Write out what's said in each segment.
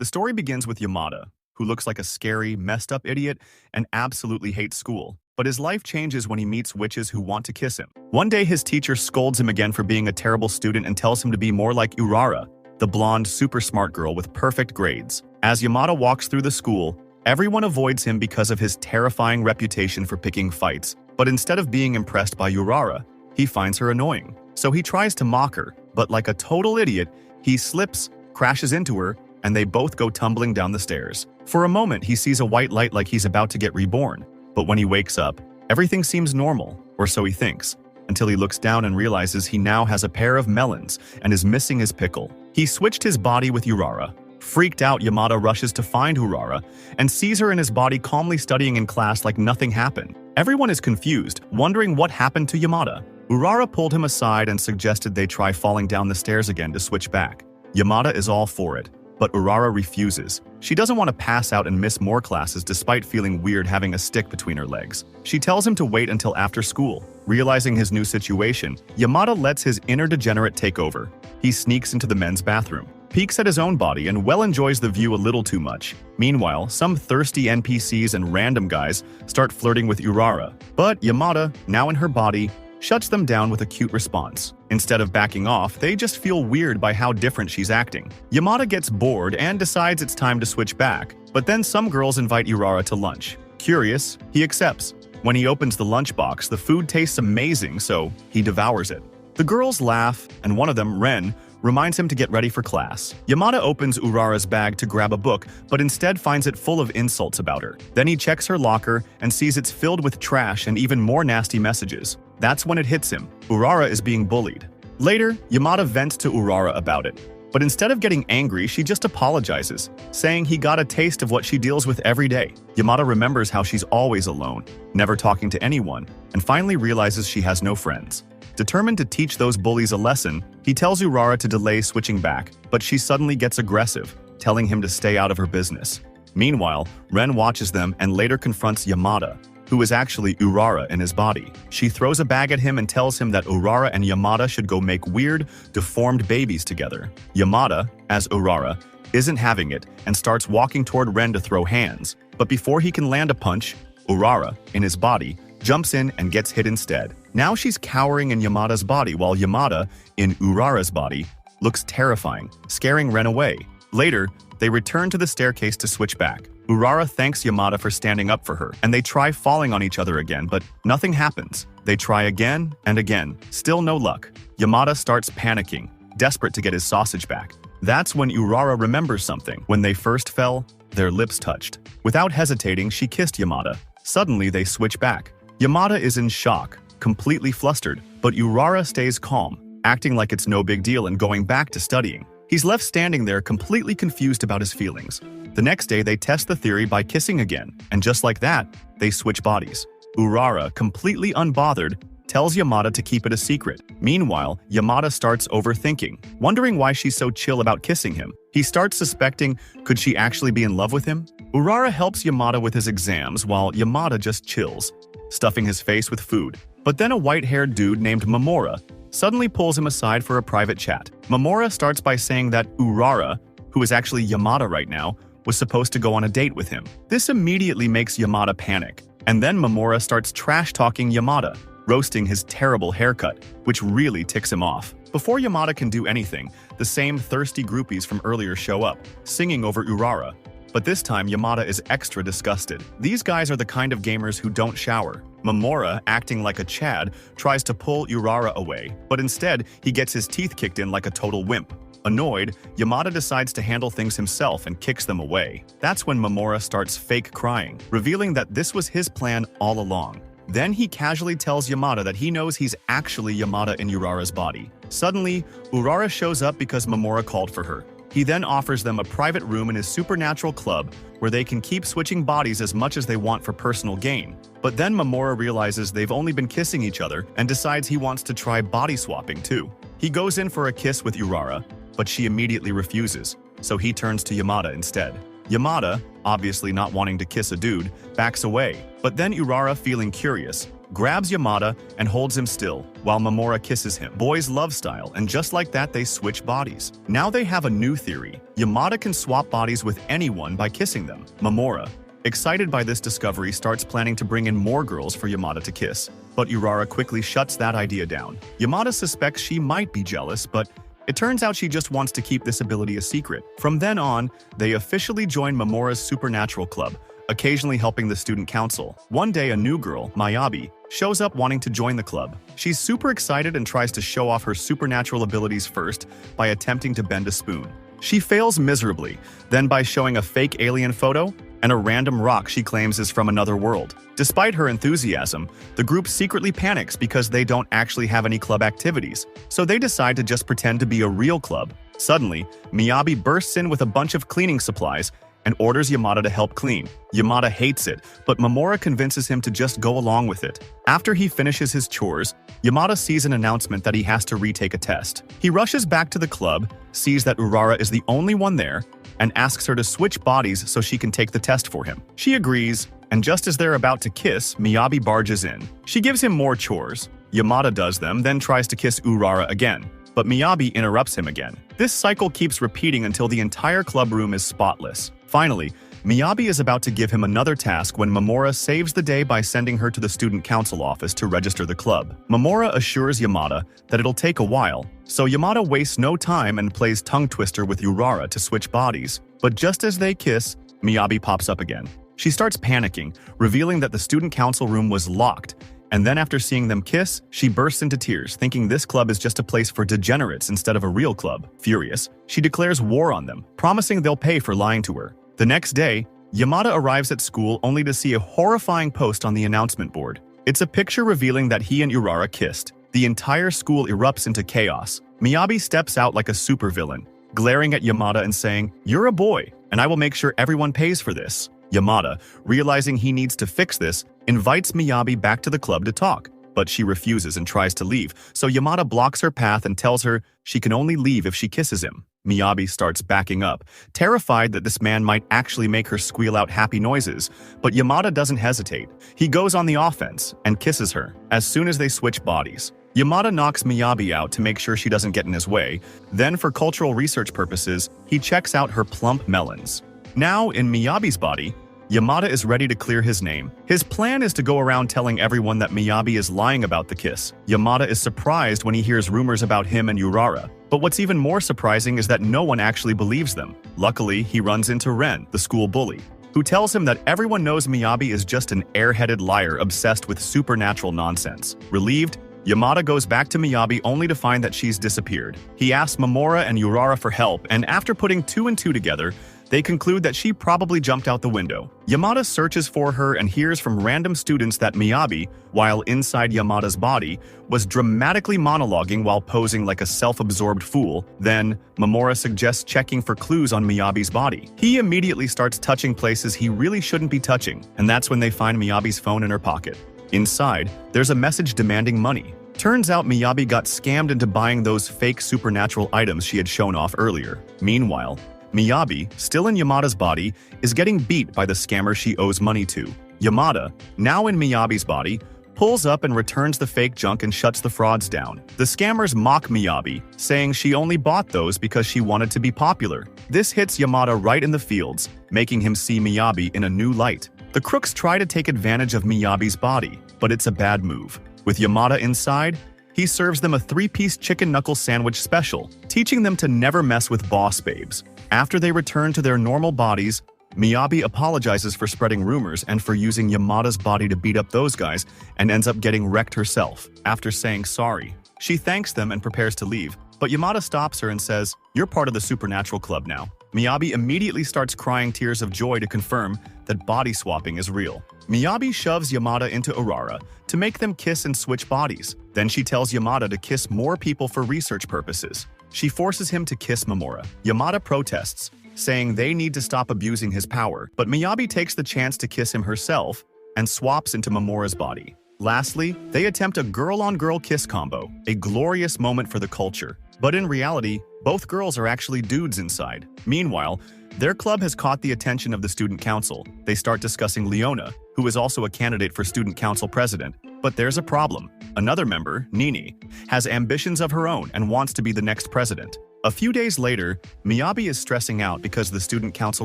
The story begins with Yamada, who looks like a scary, messed up idiot and absolutely hates school. But his life changes when he meets witches who want to kiss him. One day his teacher scolds him again for being a terrible student and tells him to be more like Urara, the blonde, super smart girl with perfect grades. As Yamada walks through the school, everyone avoids him because of his terrifying reputation for picking fights. But instead of being impressed by Urara, he finds her annoying. So he tries to mock her, but like a total idiot, he slips, crashes into her, and they both go tumbling down the stairs. For a moment, he sees a white light like he's about to get reborn. But when he wakes up, everything seems normal, or so he thinks, until he looks down and realizes he now has a pair of melons and is missing his pickle. He switched his body with Urara. Freaked out, Yamada rushes to find Urara and sees her in his body calmly studying in class like nothing happened. Everyone is confused, wondering what happened to Yamada. Urara pulled him aside and suggested they try falling down the stairs again to switch back. Yamada is all for it, but Urara refuses. She doesn't want to pass out and miss more classes despite feeling weird having a stick between her legs. She tells him to wait until after school. Realizing his new situation, Yamada lets his inner degenerate take over. He sneaks into the men's bathroom, peeks at his own body, and well enjoys the view a little too much. Meanwhile, some thirsty NPCs and random guys start flirting with Urara, but Yamada, now in her body, shuts them down with a cute response. Instead of backing off, they just feel weird by how different she's acting. Yamada gets bored and decides it's time to switch back, but then some girls invite Urara to lunch. Curious, he accepts. When he opens the lunchbox, the food tastes amazing, so he devours it. The girls laugh, and one of them, Ren, reminds him to get ready for class. Yamada opens Urara's bag to grab a book, but instead finds it full of insults about her. Then he checks her locker and sees it's filled with trash and even more nasty messages. That's when it hits him. Urara is being bullied. Later, Yamada vents to Urara about it. But instead of getting angry, she just apologizes, saying he got a taste of what she deals with every day. Yamada remembers how she's always alone, never talking to anyone, and finally realizes she has no friends. Determined to teach those bullies a lesson, he tells Urara to delay switching back, but she suddenly gets aggressive, telling him to stay out of her business. Meanwhile, Ren watches them and later confronts Yamada, who is actually Urara in his body. She throws a bag at him and tells him that Urara and Yamada should go make weird, deformed babies together. Yamada, as Urara, isn't having it and starts walking toward Ren to throw hands. But before he can land a punch, Urara, in his body, jumps in and gets hit instead. Now she's cowering in Yamada's body while Yamada, in Urara's body, looks terrifying, scaring Ren away. Later, they return to the staircase to switch back. Urara thanks Yamada for standing up for her, and they try falling on each other again, but nothing happens. They try again and again, still no luck. Yamada starts panicking, desperate to get his sausage back. That's when Urara remembers something. When they first fell, their lips touched. Without hesitating, she kissed Yamada. Suddenly, they switch back. Yamada is in shock, completely flustered, but Urara stays calm, acting like it's no big deal and going back to studying. He's left standing there completely confused about his feelings. The next day, they test the theory by kissing again, and just like that, they switch bodies. Urara, completely unbothered, tells Yamada to keep it a secret. Meanwhile, Yamada starts overthinking, wondering why she's so chill about kissing him. He starts suspecting, could she actually be in love with him? Urara helps Yamada with his exams while Yamada just chills, stuffing his face with food. But then a white-haired dude named Mamora suddenly pulls him aside for a private chat. Mamora starts by saying that Urara, who is actually Yamada right now, was supposed to go on a date with him. This immediately makes Yamada panic, and then Mamora starts trash-talking Yamada, roasting his terrible haircut, which really ticks him off. Before Yamada can do anything, the same thirsty groupies from earlier show up, singing over Urara. But this time, Yamada is extra disgusted. These guys are the kind of gamers who don't shower. Mamora, acting like a Chad, tries to pull Urara away, but instead, he gets his teeth kicked in like a total wimp. Annoyed, Yamada decides to handle things himself and kicks them away. That's when Mamora starts fake crying, revealing that this was his plan all along. Then he casually tells Yamada that he knows he's actually Yamada in Urara's body. Suddenly, Urara shows up because Mamora called for her. He then offers them a private room in his supernatural club where they can keep switching bodies as much as they want for personal gain. But then Mamora realizes they've only been kissing each other and decides he wants to try body swapping too. He goes in for a kiss with Urara, but she immediately refuses, so he turns to Yamada instead. Yamada, obviously not wanting to kiss a dude, backs away. But then Urara, feeling curious, grabs Yamada and holds him still, while Mamora kisses him. Boys love style, and just like that they switch bodies. Now they have a new theory. Yamada can swap bodies with anyone by kissing them. Mamora, excited by this discovery, starts planning to bring in more girls for Yamada to kiss. But Urara quickly shuts that idea down. Yamada suspects she might be jealous, but it turns out she just wants to keep this ability a secret. From then on, they officially join Mamora's supernatural club, occasionally helping the student council. One day, a new girl, Miyabi, shows up wanting to join the club. She's super excited and tries to show off her supernatural abilities first by attempting to bend a spoon. She fails miserably, then by showing a fake alien photo and a random rock she claims is from another world. Despite her enthusiasm, the group secretly panics because they don't actually have any club activities, so they decide to just pretend to be a real club. Suddenly, Miyabi bursts in with a bunch of cleaning supplies and orders Yamada to help clean. Yamada hates it, but Mamora convinces him to just go along with it. After he finishes his chores, Yamada sees an announcement that he has to retake a test. He rushes back to the club, sees that Urara is the only one there, and asks her to switch bodies so she can take the test for him. She agrees, and just as they're about to kiss, Miyabi barges in. She gives him more chores. Yamada does them, then tries to kiss Urara again, but Miyabi interrupts him again. This cycle keeps repeating until the entire club room is spotless. Finally, Miyabi is about to give him another task when Mamora saves the day by sending her to the student council office to register the club. Mamora assures Yamada that it'll take a while, so Yamada wastes no time and plays tongue twister with Urara to switch bodies. But just as they kiss, Miyabi pops up again. She starts panicking, revealing that the student council room was locked, and then after seeing them kiss, she bursts into tears, thinking this club is just a place for degenerates instead of a real club. Furious, she declares war on them, promising they'll pay for lying to her. The next day, Yamada arrives at school only to see a horrifying post on the announcement board. It's a picture revealing that he and Urara kissed. The entire school erupts into chaos. Miyabi steps out like a supervillain, glaring at Yamada and saying, "You're a boy, and I will make sure everyone pays for this." Yamada, realizing he needs to fix this, invites Miyabi back to the club to talk, but she refuses and tries to leave, so Yamada blocks her path and tells her she can only leave if she kisses him. Miyabi starts backing up, terrified that this man might actually make her squeal out happy noises, but Yamada doesn't hesitate. He goes on the offense and kisses her as soon as they switch bodies. Yamada knocks Miyabi out to make sure she doesn't get in his way. Then, for cultural research purposes, he checks out her plump melons. Now, in Miyabi's body, Yamada is ready to clear his name. His plan is to go around telling everyone that Miyabi is lying about the kiss. Yamada is surprised when he hears rumors about him and Urara. But what's even more surprising is that no one actually believes them. Luckily, he runs into Ren, the school bully, who tells him that everyone knows Miyabi is just an airheaded liar obsessed with supernatural nonsense. Relieved, Yamada goes back to Miyabi only to find that she's disappeared. He asks Mamora and Urara for help, and after putting 2 and 2 together, they conclude that she probably jumped out the window. Yamada searches for her and hears from random students that Miyabi, while inside Yamada's body, was dramatically monologuing while posing like a self-absorbed fool. Then, Mamora suggests checking for clues on Miyabi's body. He immediately starts touching places he really shouldn't be touching, and that's when they find Miyabi's phone in her pocket. Inside, there's a message demanding money. Turns out Miyabi got scammed into buying those fake supernatural items she had shown off earlier. Meanwhile, Miyabi, still in Yamada's body, is getting beat by the scammer she owes money to. Yamada, now in Miyabi's body, pulls up and returns the fake junk and shuts the frauds down. The scammers mock Miyabi, saying she only bought those because she wanted to be popular. This hits Yamada right in the feels, making him see Miyabi in a new light. The crooks try to take advantage of Miyabi's body, but it's a bad move. With Yamada inside, he serves them a 3-piece chicken knuckle sandwich special, teaching them to never mess with boss babes. After they return to their normal bodies, Miyabi apologizes for spreading rumors and for using Yamada's body to beat up those guys and ends up getting wrecked herself. After saying sorry, she thanks them and prepares to leave, but Yamada stops her and says, "You're part of the supernatural club now." Miyabi immediately starts crying tears of joy to confirm that body swapping is real. Miyabi shoves Yamada into Urara to make them kiss and switch bodies. Then she tells Yamada to kiss more people for research purposes. She forces him to kiss Mamora. Yamada protests, saying they need to stop abusing his power, but Miyabi takes the chance to kiss him herself and swaps into Mamora's body. Lastly, they attempt a girl-on-girl kiss combo, a glorious moment for the culture. But in reality, both girls are actually dudes inside. Meanwhile, their club has caught the attention of the student council. They start discussing Leona, who is also a candidate for student council president, But there's a problem. Another member, Nini, has ambitions of her own and wants to be the next president. A few days later, Miyabi is stressing out because the student council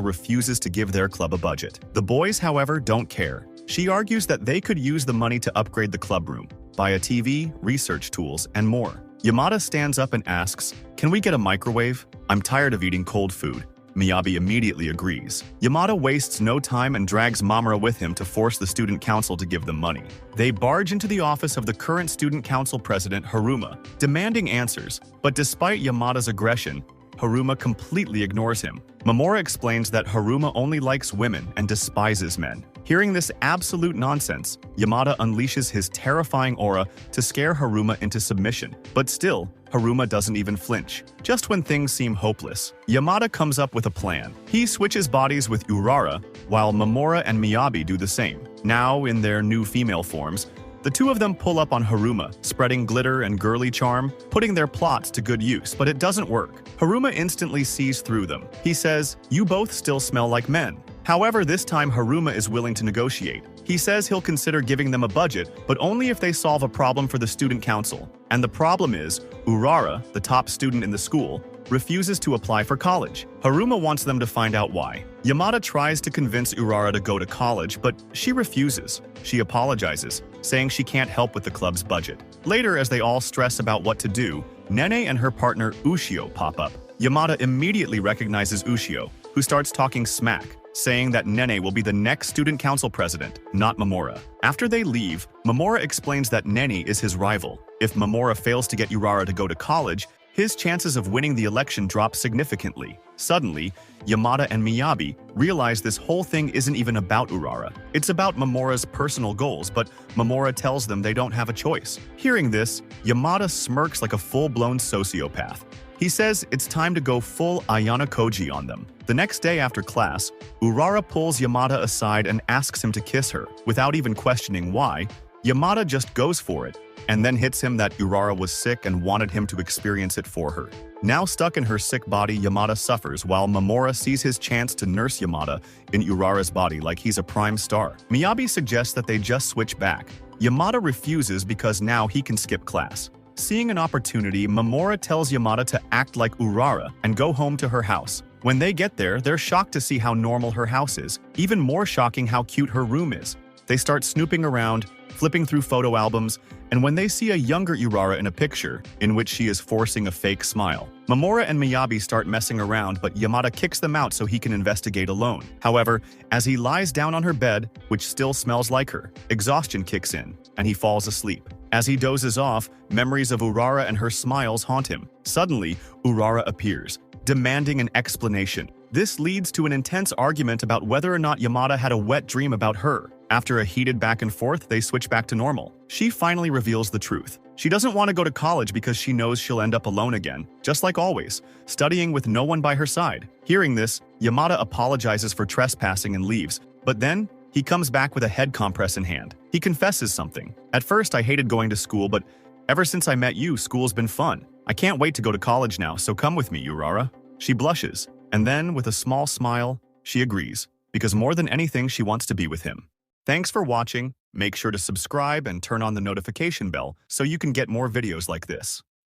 refuses to give their club a budget. The boys, however, don't care. She argues that they could use the money to upgrade the club room, buy a TV, research tools, and more. Yamada stands up and asks, "Can we get a microwave? I'm tired of eating cold food." Miyabi immediately agrees. Yamada wastes no time and drags Mamoru with him to force the student council to give them money. They barge into the office of the current student council president, Haruma, demanding answers, but despite Yamada's aggression, Haruma completely ignores him. Mamoru explains that Haruma only likes women and despises men. Hearing this absolute nonsense, Yamada unleashes his terrifying aura to scare Haruma into submission. But still, Haruma doesn't even flinch. Just when things seem hopeless, Yamada comes up with a plan. He switches bodies with Urara, while Mamoru and Miyabi do the same. Now, in their new female forms, the two of them pull up on Haruma, spreading glitter and girly charm, putting their plots to good use, but it doesn't work. Haruma instantly sees through them. He says, "You both still smell like men." However, this time Haruma is willing to negotiate. He says he'll consider giving them a budget, but only if they solve a problem for the student council. And the problem is, Urara, the top student in the school, refuses to apply for college. Haruma wants them to find out why. Yamada tries to convince Urara to go to college, but she refuses. She apologizes, saying she can't help with the club's budget. Later, as they all stress about what to do, Nene and her partner Ushio pop up. Yamada immediately recognizes Ushio, who starts talking smack, saying that Nene will be the next student council president, not Mamoru. After they leave, Mamoru explains that Nene is his rival. If Mamoru fails to get Urara to go to college, his chances of winning the election drop significantly. Suddenly, Yamada and Miyabi realize this whole thing isn't even about Urara. It's about Mamoru's personal goals, but Mamoru tells them they don't have a choice. Hearing this, Yamada smirks like a full-blown sociopath. He says it's time to go full Ayano Koji on them. The next day after class, Urara pulls Yamada aside and asks him to kiss her. Without even questioning why, Yamada just goes for it, and then hits him that Urara was sick and wanted him to experience it for her. Now stuck in her sick body, Yamada suffers while Mamoru sees his chance to nurse Yamada in Urara's body like he's a prime star. Miyabi suggests that they just switch back. Yamada refuses because now he can skip class. Seeing an opportunity, Mamoru tells Yamada to act like Urara and go home to her house. When they get there, they're shocked to see how normal her house is, even more shocking how cute her room is. They start snooping around, flipping through photo albums, and when they see a younger Urara in a picture, in which she is forcing a fake smile, Mamoru and Miyabi start messing around, but Yamada kicks them out so he can investigate alone. However, as he lies down on her bed, which still smells like her, exhaustion kicks in, and he falls asleep. As he dozes off, memories of Urara and her smiles haunt him. Suddenly, Urara appears, demanding an explanation. This leads to an intense argument about whether or not Yamada had a wet dream about her. After a heated back and forth, they switch back to normal. She finally reveals the truth. She doesn't want to go to college because she knows she'll end up alone again, just like always, studying with no one by her side. Hearing this, Yamada apologizes for trespassing and leaves, but then he comes back with a head compress in hand. He confesses something. "At first, I hated going to school, but ever since I met you, school's been fun. I can't wait to go to college now, so come with me, Urara." She blushes, and then, with a small smile, she agrees, because more than anything, she wants to be with him. Thanks for watching. Make sure to subscribe and turn on the notification bell so you can get more videos like this.